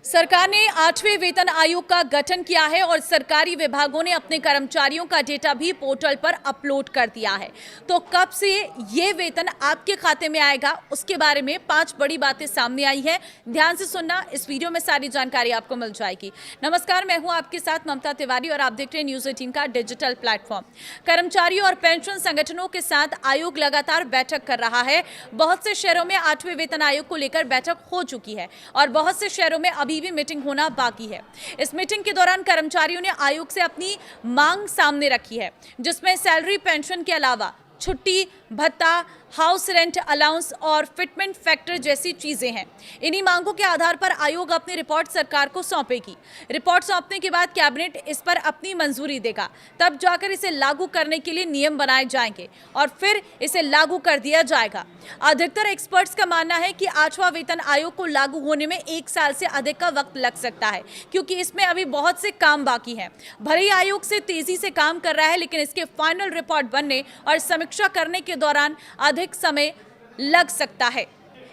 सरकार ने 8वें वेतन आयोग का गठन किया है और सरकारी विभागों ने अपने कर्मचारियों का डेटा भी पोर्टल पर अपलोड कर दिया है। तो कब से ये वेतन आपके खाते में आएगा, उसके बारे में 5 बड़ी बातें सामने आई है। ध्यान से सुनना, इस वीडियो में सारी जानकारी आपको मिल जाएगी। नमस्कार, मैं हूं आपके साथ ममता तिवारी और आप देख रहे हैं न्यूज़ 18 का डिजिटल प्लेटफॉर्म। कर्मचारियों और पेंशन संगठनों के साथ आयोग लगातार बैठक कर रहा है। बहुत से शहरों में 8वें वेतन आयोग को लेकर बैठक हो चुकी है और बहुत से शहरों में अभी भी मीटिंग होना बाकी है। इस मीटिंग के दौरान कर्मचारियों ने आयोग से अपनी मांग सामने रखी है, जिसमें सैलरी, पेंशन के अलावा छुट्टी, भत्ता, हाउस रेंट अलाउंस और फिटमेंट फैक्टर जैसी चीजें हैं। इन्हीं मांगों के आधार पर आयोग अपनी रिपोर्ट सरकार को सौंपेगी। रिपोर्ट सौंपने के बाद कैबिनेट इस पर अपनी मंजूरी देगा, तब जाकर इसे लागू करने के लिए नियम बनाए जाएंगे और फिर इसे लागू कर दिया जाएगा। अधिकतर एक्सपर्ट्स का मानना है कि 8वां वेतन आयोग को लागू होने में 1 साल से अधिक का वक्त लग सकता है, क्योंकि इसमें अभी बहुत से काम बाकी हैं। भले ही आयोग से तेजी से काम कर रहा है, लेकिन इसके फाइनल रिपोर्ट बनने और समीक्षा करने के दौरान अधिक समय लग सकता है।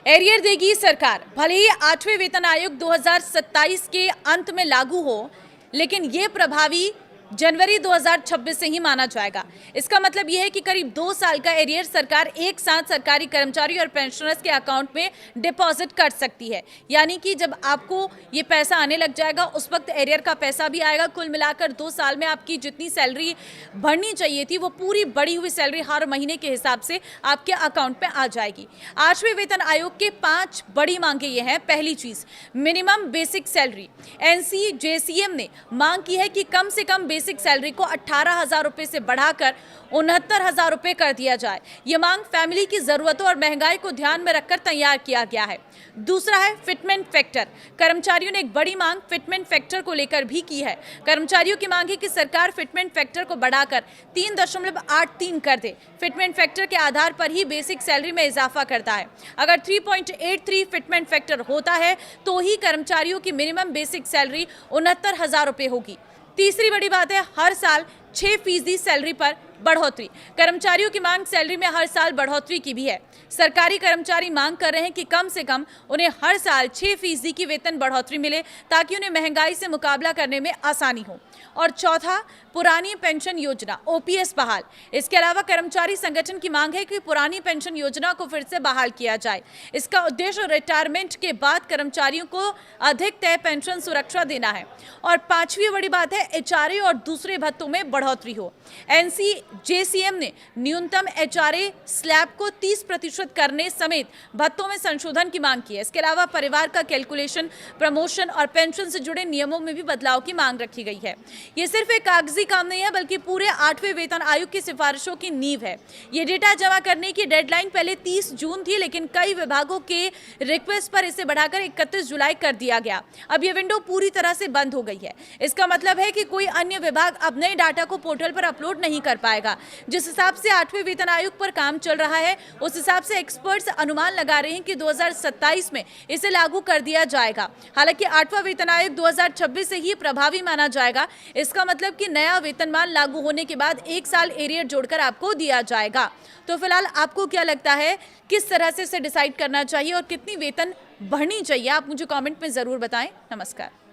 एरियर देगी सरकार। भले ही 8वें वेतन आयोग 2027 के अंत में लागू हो, लेकिन ये प्रभावी जनवरी 2026 से ही माना जाएगा। इसका मतलब यह है कि करीब 2 साल का एरियर सरकार एक साथ सरकारी कर्मचारी और पेंशनर्स के अकाउंट में डिपॉजिट कर सकती है। यानी कि जब आपको ये पैसा आने लग जाएगा, उस वक्त एरियर का पैसा भी आएगा। कुल मिलाकर 2 साल में आपकी जितनी सैलरी भरनी चाहिए थी, वो पूरी बढ़ी हुई सैलरी हर महीने के हिसाब से आपके अकाउंट में आ जाएगी। 8वें वेतन आयोग के 5 बड़ी मांगे ये हैं। पहली चीज, मिनिमम बेसिक सैलरी। NCJCM ने मांग की है कि कम से कम बेसिक सैलरी को 18,000 रुपए से बढ़ाकर 69,000 रुपए कर दिया जाए। यह मांग फैमिली की जरूरतों और महंगाई को ध्यान में रखकर तैयार किया गया है। दूसरा है फिटमेंट फैक्टर। कर्मचारियों ने एक बड़ी मांग फिटमेंट फैक्टर को लेकर भी की है। कर्मचारियों की मांग है कि सरकार फिटमेंट फैक्टर को बढ़ाकर 3.83 कर दे। फिटमेंट फैक्टर के आधार पर ही बेसिक सैलरी में इजाफा करता है। अगर 3.83 फिटमेंट फैक्टर होता है तो ही कर्मचारियों की मिनिमम बेसिक सैलरी 69,000 रुपए होगी। तीसरी बड़ी बात है, हर साल 6% सैलरी पर बढ़ोतरी। कर्मचारियों की मांग सैलरी में हर साल बढ़ोतरी की भी है। सरकारी कर्मचारी मांग कर रहे हैं कि कम से कम उन्हें हर साल 6% की वेतन बढ़ोतरी मिले, ताकि उन्हें महंगाई से मुकाबला करने में आसानी हो। और चौथा, पुरानी पेंशन योजना OPS बहाल। इसके अलावा कर्मचारी संगठन की मांग है कि पुरानी पेंशन योजना को फिर से बहाल किया जाए। इसका उद्देश्य रिटायरमेंट के बाद कर्मचारियों को अधिक तय पेंशन सुरक्षा देना है। और 5वीं बड़ी बात है, HRA और दूसरे भत्तों में बढ़ोतरी हो। NCJCM ने न्यूनतम HRA स्लैब को 30% करने समेत भत्तों में संशोधन की मांग की है। इसके अलावा परिवार का कैलकुलेशन, प्रमोशन और पेंशन से जुड़े नियमों में भी बदलाव की मांग रखी गई है। ये सिर्फ एक कागजी काम नहीं है, बल्कि पूरे 8वें वेतन आयोग की सिफारिशों की नींव है। ये डेटा जमा करने की डेडलाइन पहले 30 जून थी, लेकिन कई विभागों के रिक्वेस्ट पर इसे बढ़ाकर 31 जुलाई कर दिया गया। अब ये विंडो पूरी तरह से बंद हो गई है। इसका मतलब है कि कोई अन्य विभाग अब नए डाटा को पोर्टल पर अपलोड नहीं कर पाएगा। जिस हिसाब से 8वें वेतन आयोग पर काम चल रहा है, उस हिसाब से एक्सपर्ट्स अनुमान लगा रहे हैं कि 2027 में इसे लागू कर दिया जाएगा। हालांकि 8वां वेतन आयोग 2026 से ही प्रभावी माना जाएगा। इसका मतलब कि नया वेतनमान लागू होने के बाद 1 साल एरियर जोड़कर आपको दिया जाएगा। तो फिलहाल आपको क्या लगता है, किस तरह से इसे डिसाइड करना चाहिए और कितनी वेतन बढ़नी चाहिए? आप मुझे कमेंट में जरूर बताएं। नमस्कार।